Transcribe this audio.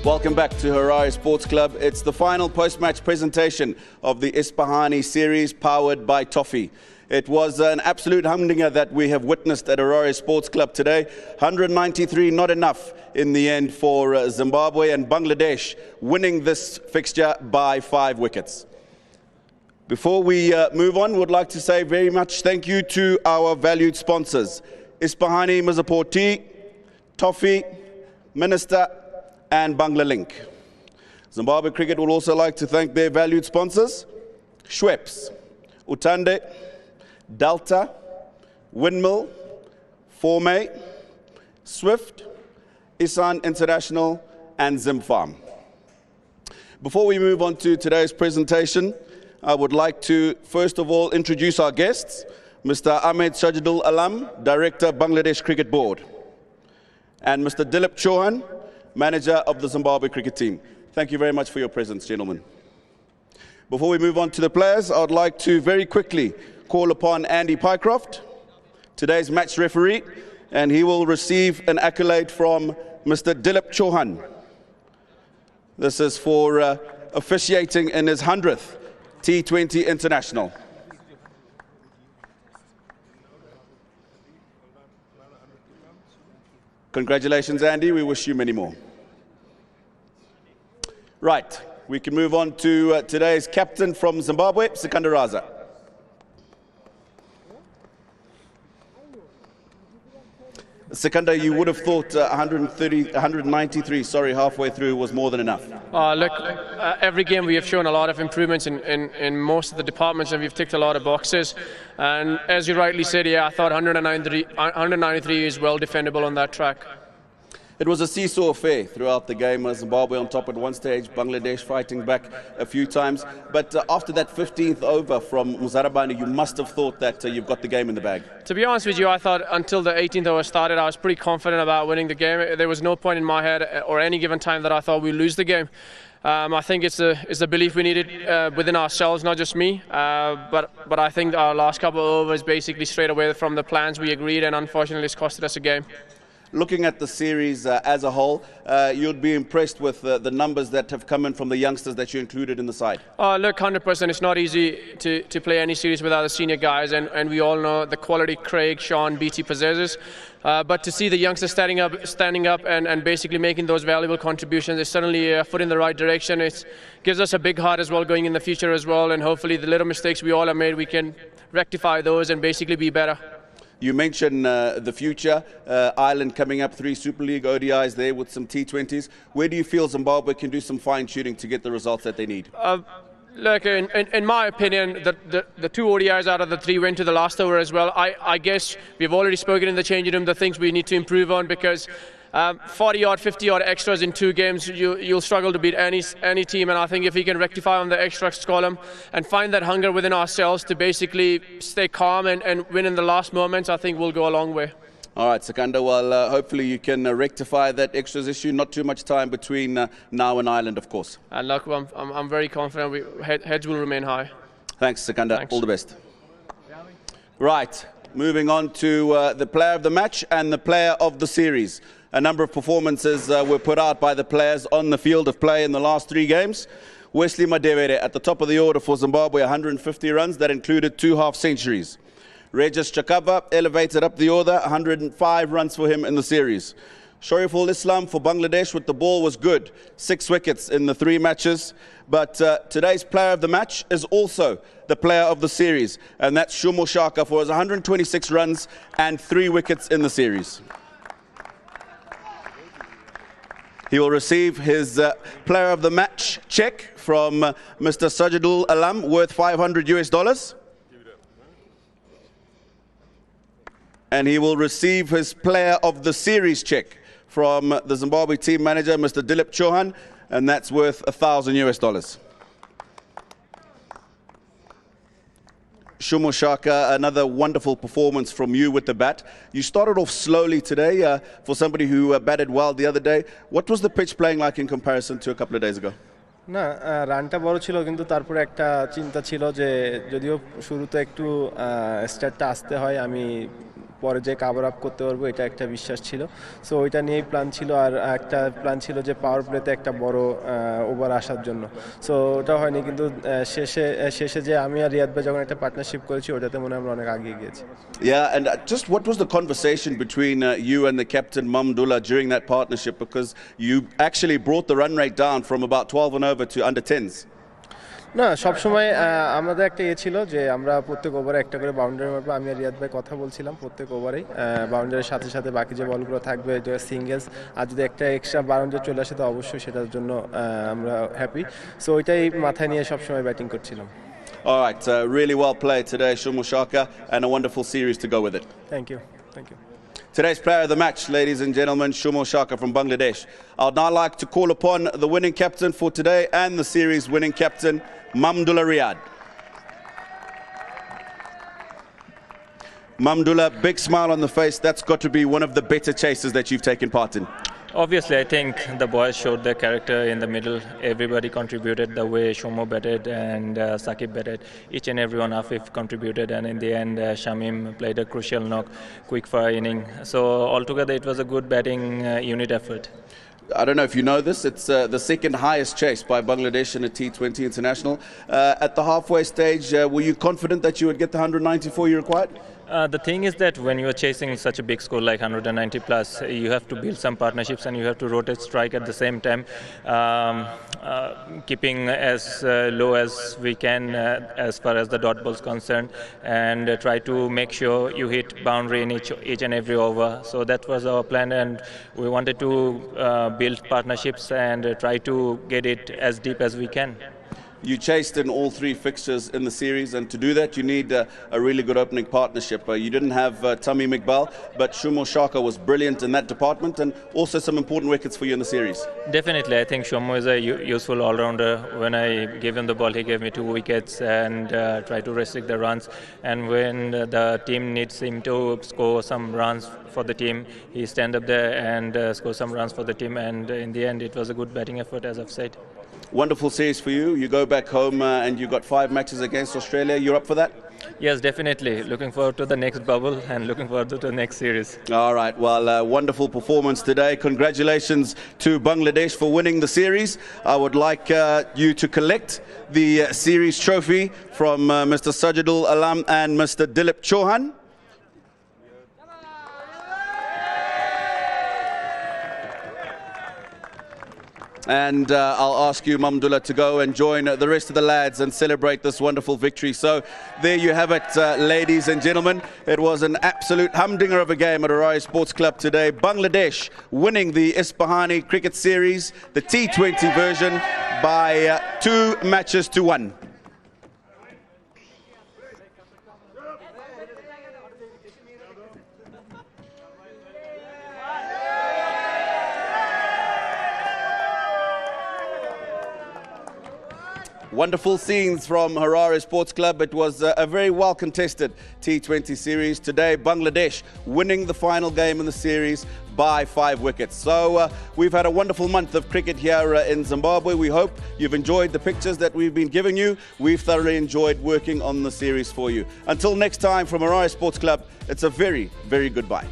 Welcome back to Harare Sports Club. It's the final post-match presentation of the Isphahani series powered by Toffee. It was an absolute humdinger that we have witnessed at Harare Sports Club today. 193 not enough in the end for Zimbabwe, and Bangladesh winning this fixture by 5 wickets. Before we move on, would like to say very much thank you to our valued sponsors, Isphahani Mizapur Tea, Toffee, Minister, and Banglalink. Zimbabwe Cricket would also like to thank their valued sponsors, Schweppes, Utande, Delta, Windmill, Forme, Swift, Isan International, and Zimfarm. Before we move on to today's presentation, I would like to first of all introduce our guests, Mr. Ahmed Sajidul Alam, Director, Bangladesh Cricket Board, and Mr. Dilip Chauhan, Manager of the Zimbabwe cricket team. Thank you very much for your presence, gentlemen. Before we move on to the players, I would like to very quickly call upon Andy Pycroft, today's match referee, and he will receive an accolade from Mr. Dilip Chauhan. This is for officiating in his 100th T20 International. Congratulations, Andy. We wish you many more. Right, we can move on to today's captain from Zimbabwe, Sikandar Raza. Sikandar, you would have thought 193, sorry, halfway through was more than enough. Look, every game we have shown a lot of improvements in most of the departments, and we've ticked a lot of boxes. And as you rightly said, yeah, I thought 193 is well defendable on that track. It was a seesaw affair throughout the game. Zimbabwe on top at one stage, Bangladesh fighting back a few times. But after that 15th over from Muzarabani, you must have thought that you've got the game in the bag. To be honest with you, I thought until the 18th over started, I was pretty confident about winning the game. There was no point in my head or any given time that I thought we'd lose the game. I think it's the belief we needed within ourselves, not just me. But I think our last couple of overs basically strayed away from the plans we agreed, and unfortunately it's costed us a game. Looking at the series as a whole, you'd be impressed with the numbers that have come in from the youngsters that you included in the side. Look, 100%. It's not easy to play any series without the senior guys, and we all know the quality Craig, Sean, BT possesses. But to see the youngsters standing up and basically making those valuable contributions is certainly a foot in the right direction. It gives us a big heart as well going in the future as well, and hopefully the little mistakes we all have made, we can rectify those and basically be better. You mentioned the future, Ireland coming up, 3 Super League ODIs there with some T20s. Where do you feel Zimbabwe can do some fine-tuning to get the results that they need? Look, in my opinion, the 2 ODIs out of the 3 went to the last over as well. I guess we've already spoken in the changing room the things we need to improve on, because 40-odd, 50-odd extras in 2 games, you'll struggle to beat any team. And I think if we can rectify on the extras column and find that hunger within ourselves to basically stay calm and win in the last moments, I think we'll go a long way. All right, Sikandar, well, hopefully you can rectify that extras issue. Not too much time between now and Ireland, of course. And look, I'm very confident heads will remain high. Thanks, Sikandar. Thanks. All the best. Right, moving on to the player of the match and the player of the series. A number of performances were put out by the players on the field of play in the last 3 games. Wesley Madevere at the top of the order for Zimbabwe, 150 runs. That included 2 half-centuries. Regis Chakaba elevated up the order, 105 runs for him in the series. Shariful Islam for Bangladesh with the ball was good, 6 wickets in the 3 matches. But today's player of the match is also the player of the series, and that's Shumo Shaka for his 126 runs and 3 wickets in the series. He will receive his player of the match check from Mr. Sajidul Alam worth $500. And he will receive his player of the series check from the Zimbabwe team manager, Mr. Dilip Chauhan, and that's worth $1,000. Shumo Shaka, another wonderful performance from you with the bat. You started off slowly today for somebody who batted well the other day. What was the pitch playing like in comparison to a couple of days ago? না রানটা বড় ছিল, কিন্তু তারপরে একটা চিন্তা ছিল যে যদিও শুরুতে একটু স্টার্টটা আসতে হয়, আমি পরে যে কাভার আপ করতে পারবো এটা একটা বিশ্বাস ছিল। সো ওইটা নিয়েই প্ল্যান ছিল, আর একটা প্ল্যান ছিল যে পাওয়ার প্লেতে একটা বড় ওভার আসার জন্য। সো ওটা হয়নি, কিন্তু শেষে যে আমি আর রিয়াদ ভাই যখন একটা পার্টনারশিপ করেছি ওটাতে মনে হয় আমরা অনেক আগিয়ে গিয়েছি। Yeah, and just what was the conversation between you and the captain Mamdullah during that partnership, because you actually brought the run rate down from about 12 and over to under 10s? না, সবসময় আমাদের একটা ছিল যে আমরা প্রত্যেক ওভারে একটা করে বাউন্ডারি মারবো। আমি আর রিয়াদ ভাই কথা বলছিলাম প্রত্যেক ওভারেই বাউন্ডারির সাথে সাথে বাকি যে বলগুলো থাকবে এটা সিঙ্গেলস, আর যদি একটা এক্সট্রা বাউন্ডারি চলে আসে তো অবশ্যই সেটার জন্য আমরা হ্যাপি। সো ওইটাই মাথায় নিয়ে সবসময় ব্যাটিং করছিলাম। All right, really well played today, Shumo Shaka, and a wonderful series to go with it. Thank you. Thank you. Today's player of the match, ladies and gentlemen, Shumo Shaka from Bangladesh. I'd now like to call upon the winning captain for today and the series winning captain, Mamdullah Riyad. Mamdullah, big smile on the face. That's got to be one of the better chases that you've taken part in. Obviously, I think the boys showed their character in the middle. Everybody contributed the way Shomo batted and Sakib batted. Each and every one of it contributed, and in the end, Shamim played a crucial knock, quick fire inning. So altogether, it was a good batting unit effort. I don't know if you know this, it's the second highest chase by Bangladesh in a T20 international. At the halfway stage, were you confident that you would get the 194 you required? The thing is that when you are chasing such a big score like 190 plus, you have to build some partnerships and you have to rotate strike at the same time, keeping as low as we can as far as the dot ball is concerned, and try to make sure you hit boundary in each and every over. So that was our plan, and we wanted to build partnerships and try to get it as deep as we can. You chased in all three fixtures in the series, and to do that you need a really good opening partnership. You didn't have Tamim Iqbal, but Shumo Shaka was brilliant in that department, and also some important wickets for you in the series. Definitely, I think Shumo is a useful all-rounder. When I gave him the ball, he gave me 2 wickets and tried to restrict the runs. And when the team needs him to score some runs for the team, he stand up there and score some runs for the team. And in the end, it was a good batting effort, as I've said. Wonderful series for you. You go back home and you got 5 matches against Australia. You're up for that? Yes, definitely. Looking forward to the next bubble and looking forward to the next series. All right. Well, wonderful performance today. Congratulations to Bangladesh for winning the series. I would like you to collect the series trophy from Mr. Sajidul Alam and Mr. Dilip Chauhan. And I'll ask you, Mamdullah, to go and join the rest of the lads and celebrate this wonderful victory. So there you have it, ladies and gentlemen. It was an absolute humdinger of a game at Araya Sports Club today. Bangladesh winning the Ispahani Cricket Series, the T20 version, by 2 matches to 1. Wonderful scenes from Harare Sports Club. It was a very well contested T20 series today. Bangladesh winning the final game in the series by 5 wickets. So we've had a wonderful month of cricket here in Zimbabwe. We hope you've enjoyed the pictures that we've been giving you. We've thoroughly enjoyed working on the series for you. Until next time from Harare Sports Club, it's a very, very goodbye.